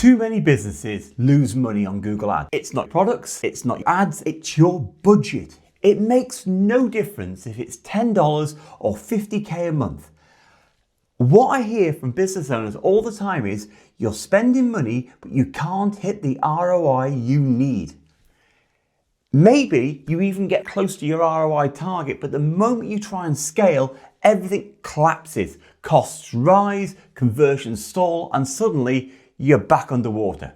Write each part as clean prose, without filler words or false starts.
Too many businesses lose money on Google Ads. It's not products, it's not your ads, it's your budget. It makes no difference if it's $10 or $50K a month. What I hear from business owners all the time is you're spending money, but you can't hit the ROI you need. Maybe you even get close to your ROI target, but the moment you try and scale, everything collapses. Costs rise, conversions stall, and suddenly you're back underwater.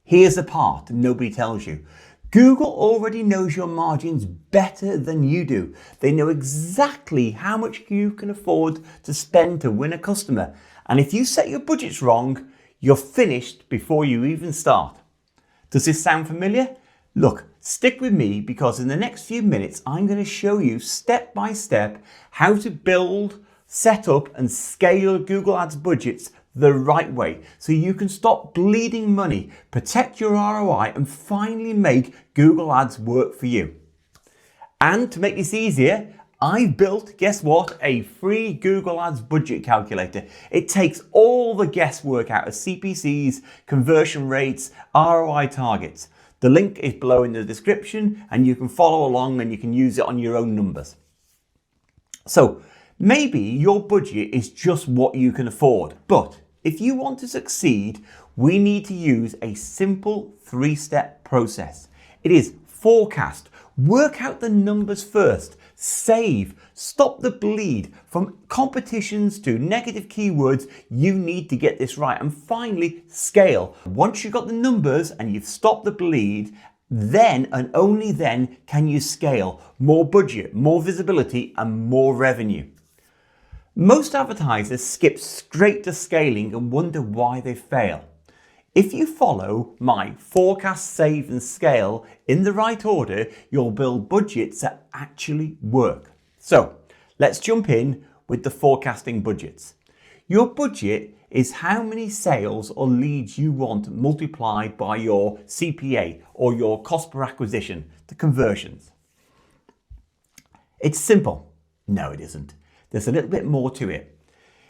Here's the part nobody tells you. Google already knows your margins better than you do. They know exactly how much you can afford to spend to win a customer. And if you set your budgets wrong, you're finished before you even start. Does this sound familiar? Look, stick with me because in the next few minutes, I'm going to show you step by step how to build, set up and scale Google Ads budgets the right way so you can stop bleeding money, protect your ROI and finally make Google Ads work for you. And to make this easier, I've built, guess what, a free Google Ads budget calculator. It takes all the guesswork out of CPCs, conversion rates, ROI targets. The link is below in the description and you can follow along and you can use it on your own numbers. So maybe your budget is just what you can afford, but if you want to succeed, we need to use a simple 3-step process. It is forecast, work out the numbers first, save, stop the bleed from competitions to negative keywords. You need to get this right. And finally, scale. Once you've got the numbers and you've stopped the bleed, then and only then can you scale. More budget, more visibility and more revenue. Most advertisers skip straight to scaling and wonder why they fail. If you follow my forecast, save and scale in the right order, you'll build budgets that actually work. So let's jump in with the forecasting budgets. Your budget is how many sales or leads you want multiplied by your CPA or your cost per acquisition, the conversions. It's simple. No, it isn't. There's a little bit more to it.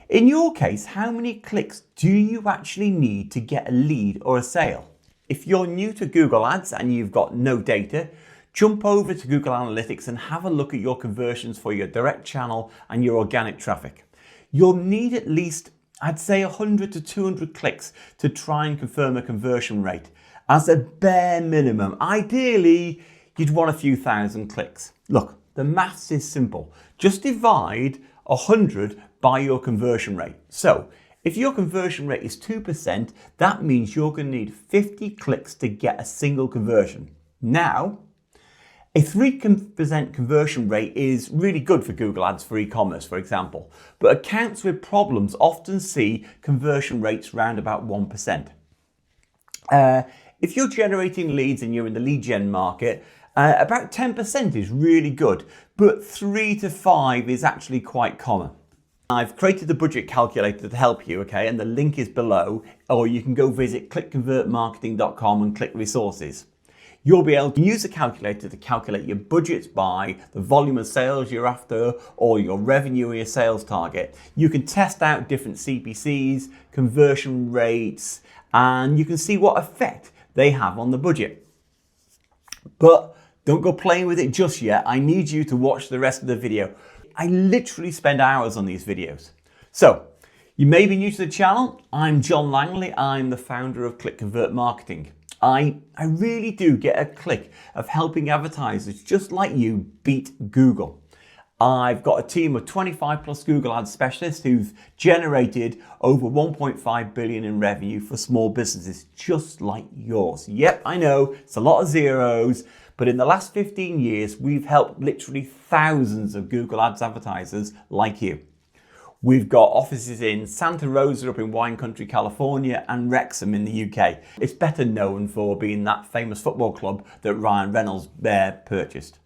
In your case, how many clicks do you actually need to get a lead or a sale? If you're new to Google Ads and you've got no data, jump over to Google Analytics and have a look at your conversions for your direct channel and your organic traffic. You'll need at least, I'd say 100 to 200 clicks to try and confirm a conversion rate. As a bare minimum, ideally, you'd want a few thousand clicks. Look, the maths is simple. Just divide 100 by your conversion rate. So if your conversion rate is 2%, that means you're going to need 50 clicks to get a single conversion. Now, a 3% conversion rate is really good for Google Ads for e-commerce, for example, but accounts with problems often see conversion rates around about 1%. If you're generating leads and you're in the lead gen market, about 10% is really good, but 3 to 5 is actually quite common. I've created the budget calculator to help you, okay, and the link is below, or you can go visit clickconvertmarketing.com and click resources. You'll be able to use the calculator to calculate your budgets by the volume of sales you're after or your revenue or your sales target. You can test out different CPCs, conversion rates, and you can see what effect they have on the budget. But don't go playing with it just yet. I need you to watch the rest of the video. I literally spend hours on these videos. So, you may be new to the channel. I'm John Langley. I'm the founder of Click Convert Marketing. I really do get a click of helping advertisers just like you beat Google. I've got a team of 25 plus Google Ads specialists who've generated over 1.5 billion in revenue for small businesses just like yours. Yep, I know it's a lot of zeros, but in the last 15 years, we've helped literally thousands of Google Ads advertisers like you. We've got offices in Santa Rosa up in Wine Country, California and Wrexham in the UK. It's better known for being that famous football club that Ryan Reynolds there purchased.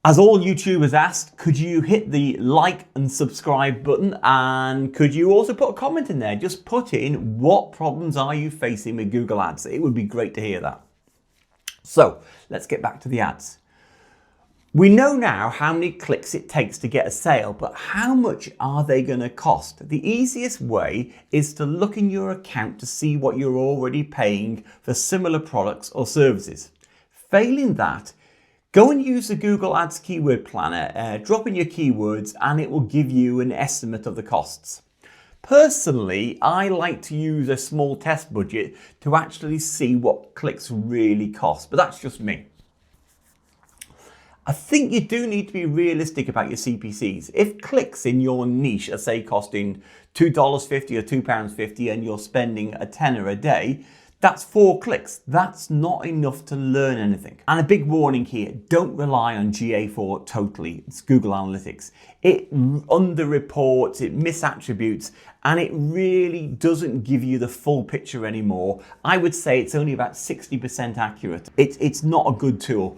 As all YouTubers asked, could you hit the like and subscribe button, and could you also put a comment in there? Just put in what problems are you facing with Google Ads. It would be great to hear that. So let's get back to the ads. We know now how many clicks it takes to get a sale, but how much are they going to cost? The easiest way is to look in your account to see what you're already paying for similar products or services. Failing that, go and use the Google Ads Keyword Planner, drop in your keywords, and it will give you an estimate of the costs. Personally, I like to use a small test budget to actually see what clicks really cost, but that's just me. I think you do need to be realistic about your CPCs. If clicks in your niche are, say, costing $2.50 or £2.50 and you're spending a tenner a day, that's 4 clicks. That's not enough to learn anything. And a big warning here, don't rely on GA4 totally. It's Google Analytics. It underreports, it misattributes, and it really doesn't give you the full picture anymore. I would say it's only about 60% accurate. It's not a good tool.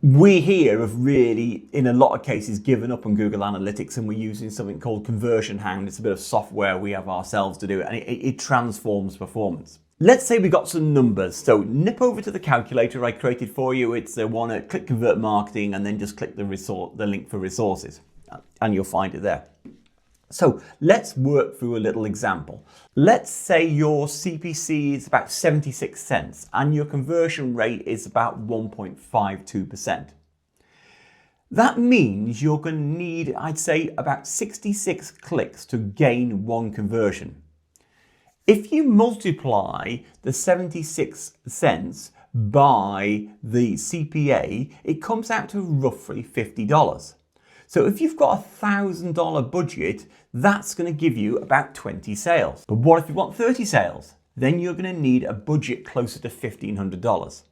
We here have really, in a lot of cases, given up on Google Analytics, and we're using something called Conversion Hound. It's a bit of software we have ourselves to do it, and it transforms performance. Let's say we got some numbers. So nip over to the calculator I created for you. It's the one at Click Convert Marketing, and then just click the link for resources, and you'll find it there. So let's work through a little example. Let's say your CPC is about 76 cents and your conversion rate is about 1.52%. That means you're going to need, I'd say, about 66 clicks to gain 1 conversion. If you multiply the 76 cents by the CPA, it comes out to roughly $50. So if you've got a $1,000 budget, that's going to give you about 20 sales. But what if you want 30 sales? Then you're going to need a budget closer to $1,500.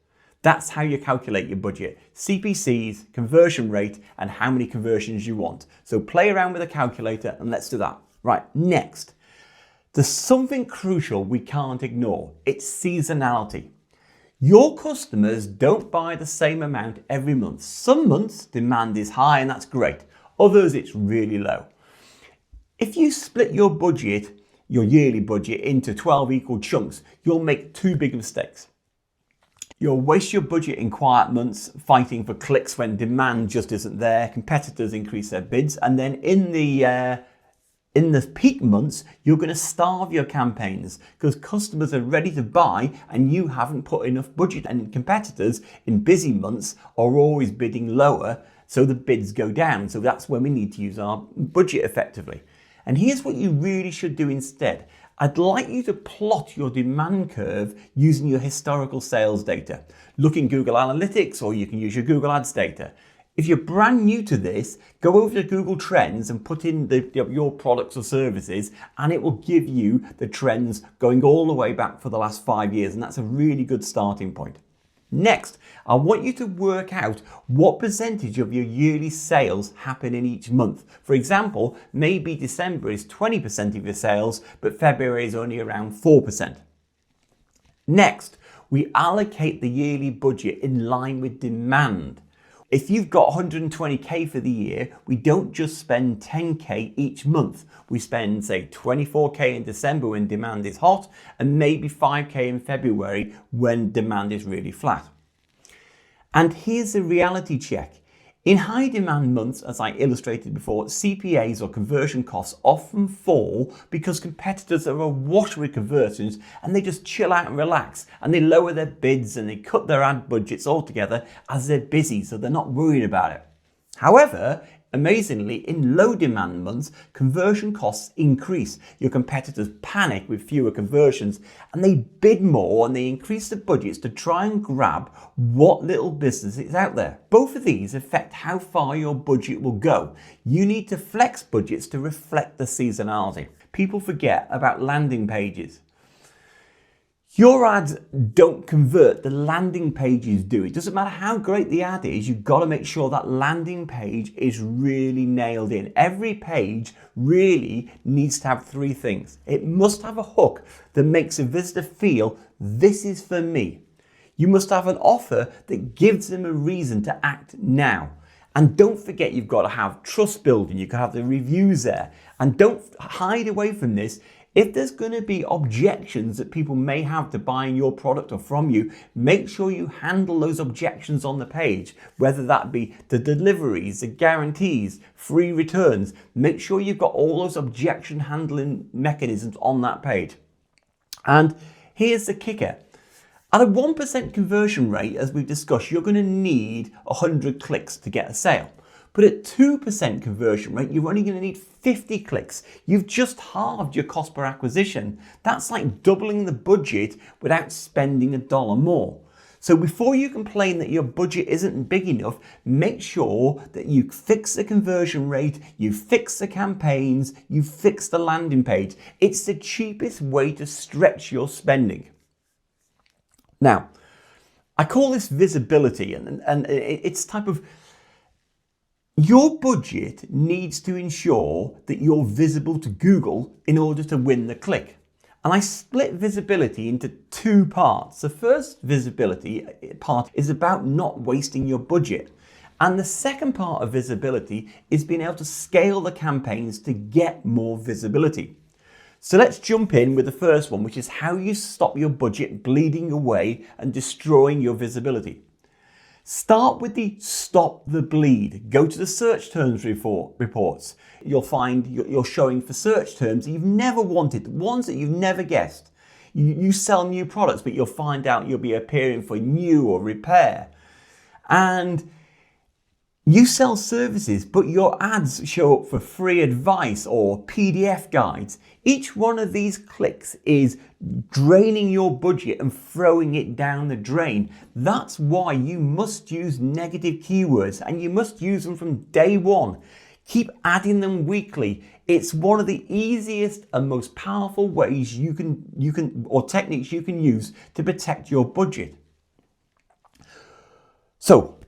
That's how you calculate your budget. CPCs, conversion rate, and how many conversions you want. So play around with a calculator and let's do that. Right, next. There's something crucial we can't ignore. It's seasonality. Your customers don't buy the same amount every month. Some months demand is high and that's great. Others it's really low. If you split your budget, your yearly budget, into 12 equal chunks, you'll make 2 big mistakes. You'll waste your budget in quiet months fighting for clicks when demand just isn't there, competitors increase their bids, and then in the peak months, you're going to starve your campaigns because customers are ready to buy and you haven't put enough budget, and competitors in busy months are always bidding lower, so the bids go down. So that's when we need to use our budget effectively. And here's what you really should do instead. I'd like you to plot your demand curve using your historical sales data. Look in Google Analytics, or you can use your Google Ads data. If you're brand new to this, go over to Google Trends and put in your products or services, and it will give you the trends going all the way back for the last 5 years, and that's a really good starting point. Next, I want you to work out what percentage of your yearly sales happen in each month. For example, maybe December is 20% of your sales, but February is only around 4%. Next, we allocate the yearly budget in line with demand. If you've got 120k for the year, we don't just spend 10k each month. We spend, say, 24k in December when demand is hot, and maybe 5k in February when demand is really flat. And here's a reality check. In high demand months, as I illustrated before, CPAs or conversion costs often fall because competitors are awash with conversions and they just chill out and relax, and they lower their bids and they cut their ad budgets altogether as they're busy, so they're not worried about it. However, amazingly, in low demand months, conversion costs increase. Your competitors panic with fewer conversions and they bid more and they increase the budgets to try and grab what little business is out there. Both of these affect how far your budget will go. You need to flex budgets to reflect the seasonality. People forget about landing pages. Your ads don't convert, the landing pages do. It doesn't matter how great the ad is, you've got to make sure that landing page is really nailed in. Every page really needs to have 3 things. It must have a hook that makes a visitor feel, this is for me. You must have an offer that gives them a reason to act now. And don't forget, you've got to have trust building. You can have the reviews there. And don't hide away from this. If there's going to be objections that people may have to buying your product or from you, make sure you handle those objections on the page, whether that be the deliveries, the guarantees, free returns. Make sure you've got all those objection handling mechanisms on that page. And here's the kicker. At a 1% conversion rate, as we've discussed, you're going to need 100 clicks to get a sale. But at 2% conversion rate, you're only going to need 50 clicks. You've just halved your cost per acquisition. That's like doubling the budget without spending $1 more. So before you complain that your budget isn't big enough, make sure that you fix the conversion rate, you fix the campaigns, you fix the landing page. It's the cheapest way to stretch your spending. Now, I call this visibility, and it's type of, your budget needs to ensure that you're visible to Google in order to win the click. And I split visibility into two parts. The first visibility part is about not wasting your budget. And the second part of visibility is being able to scale the campaigns to get more visibility. So let's jump in with the first one, which is how you stop your budget bleeding away and destroying your visibility. Start with the stop the bleed. Go to the search terms reports. You'll find you're showing for search terms that you've never wanted, ones that you've never guessed. You sell new products, but you'll find out you'll be appearing for new or repair. And you sell services, but your ads show up for free advice or PDF guides. Each one of these clicks is draining your budget and throwing it down the drain. That's why you must use negative keywords, and you must use them from day one. Keep adding them weekly. It's one of the easiest and most powerful ways you can or techniques you can use to protect your budget. So,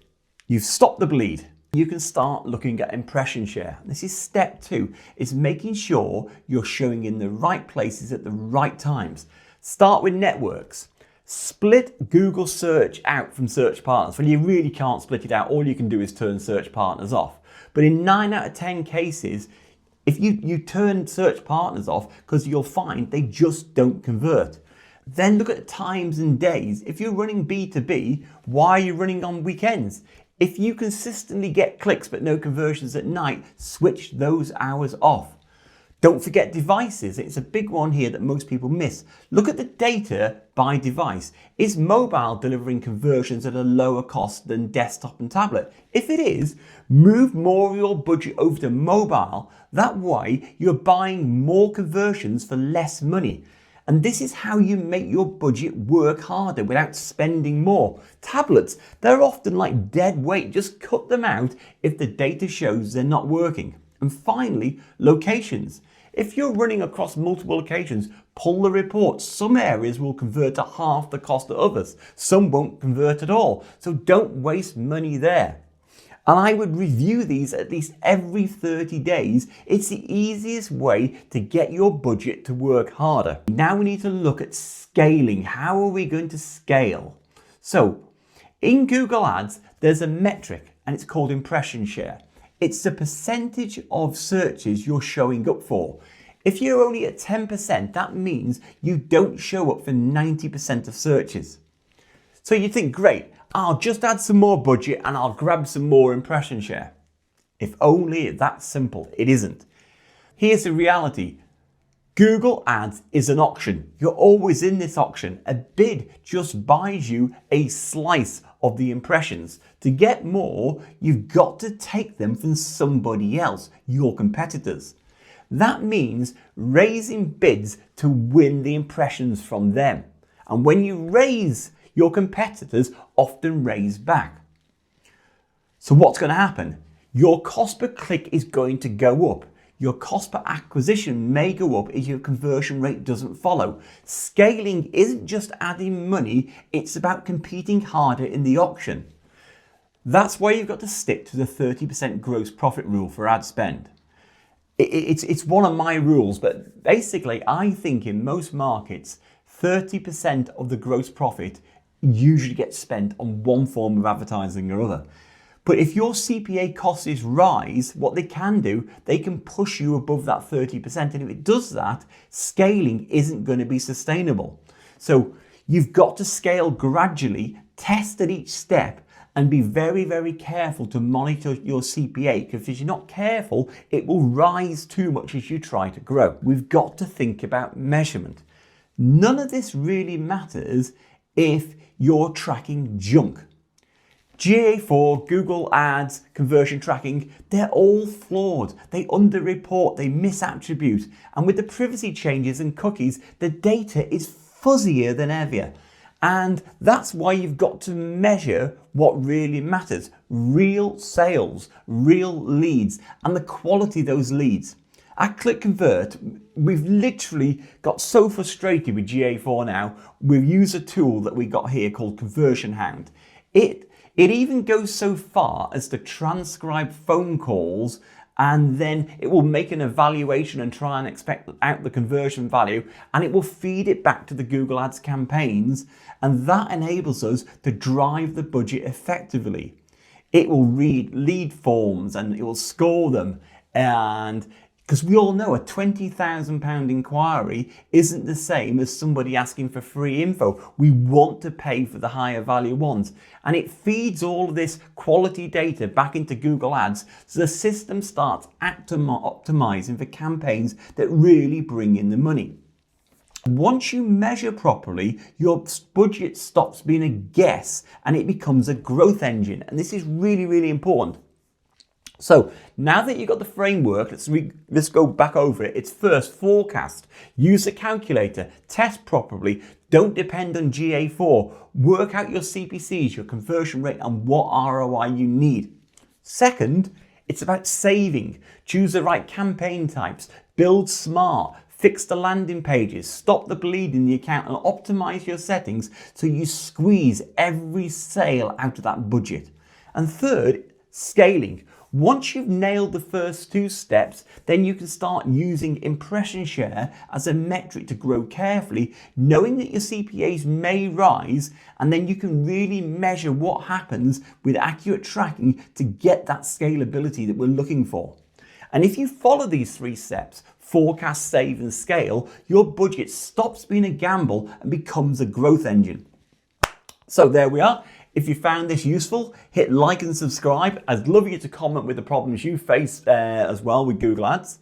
you've stopped the bleed. You can start looking at impression share. This is step 2, is making sure you're showing in the right places at the right times. Start with networks. Split Google search out from search partners. Well, you really can't split it out. All you can do is turn search partners off. But in 9 out of 10 cases, if you turn search partners off, because you'll find they just don't convert. Then look at times and days. If you're running B2B, why are you running on weekends? If you consistently get clicks but no conversions at night, switch those hours off. Don't forget devices. It's a big one here that most people miss. Look at the data by device. Is mobile delivering conversions at a lower cost than desktop and tablet? If it is, move more of your budget over to mobile. That way you're buying more conversions for less money. And this is how you make your budget work harder without spending more. Tablets, they're often like dead weight. Just cut them out if the data shows they're not working. And finally, locations. If you're running across multiple locations, pull the report. Some areas will convert at half the cost of others. Some won't convert at all. So don't waste money there. And I would review these at least every 30 days. It's the easiest way to get your budget to work harder. Now we need to look at scaling. How are we going to scale? So in Google Ads, there's a metric and it's called impression share. It's the percentage of searches you're showing up for. If you're only at 10%, that means you don't show up for 90% of searches. So you think, great, I'll just add some more budget and I'll grab some more impression share. If only it's that simple. It isn't. Here's the reality. Google Ads is an auction. You're always in this auction. A bid just buys you a slice of the impressions. To get more, you've got to take them from somebody else, your competitors. That means raising bids to win the impressions from them. And when you raise, your competitors often raise back. So what's going to happen? Your cost per click is going to go up. Your cost per acquisition may go up if your conversion rate doesn't follow. Scaling isn't just adding money, it's about competing harder in the auction. That's why you've got to stick to the 30% gross profit rule for ad spend. It's one of my rules, but basically I think in most markets, 30% of the gross profit usually gets spent on one form of advertising or other. But if your CPA costs rise, what they can do, they can push you above that 30%. And if it does that, scaling isn't going to be sustainable. So you've got to scale gradually, test at each step, and be very, very careful to monitor your CPA, because if you're not careful, it will rise too much as you try to grow. We've got to think about measurement. None of this really matters if you're tracking junk. GA4, Google Ads, conversion tracking, they're all flawed. They underreport, they misattribute. And with the privacy changes and cookies, the data is fuzzier than ever. And that's why you've got to measure what really matters. Real sales, real leads, and the quality of those leads. At Click Convert, we've literally got so frustrated with GA4 now, we've used a tool that we got here called Conversion Hound. It even goes so far as to transcribe phone calls, and then it will make an evaluation and try and expect out the conversion value, and it will feed it back to the Google Ads campaigns, and that enables us to drive the budget effectively. It will read lead forms and it will score them, and because we all know a £20,000 inquiry isn't the same as somebody asking for free info. We want to pay for the higher value ones. And it feeds all of this quality data back into Google Ads, so the system starts optimizing for campaigns that really bring in the money. Once you measure properly, your budget stops being a guess and it becomes a growth engine. And this is really, really important. So now that you've got the framework, let's go back over it. It's first forecast, use a calculator, test properly, don't depend on GA4, work out your CPCs, your conversion rate, and what ROI you need. Second, it's about saving. Choose the right campaign types, build smart, fix the landing pages, stop the bleed in the account, and optimize your settings so you squeeze every sale out of that budget. And third, scaling. Once you've nailed the first two steps, then you can start using impression share as a metric to grow carefully, knowing that your CPAs may rise, and then you can really measure what happens with accurate tracking to get that scalability that we're looking for. And if you follow these three steps, forecast, save, and scale, your budget stops being a gamble and becomes a growth engine. So there we are. If you found this useful, hit like and subscribe. I'd love you to comment with the problems you face as well with Google Ads.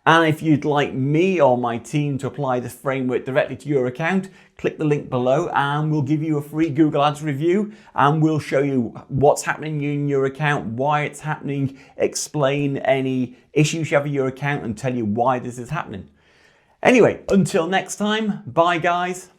And if you'd like me or my team to apply this framework directly to your account, click the link below and we'll give you a free Google Ads review, and we'll show you what's happening in your account, why it's happening, explain any issues you have with your account, and tell you why this is happening. Anyway, until next time, bye guys.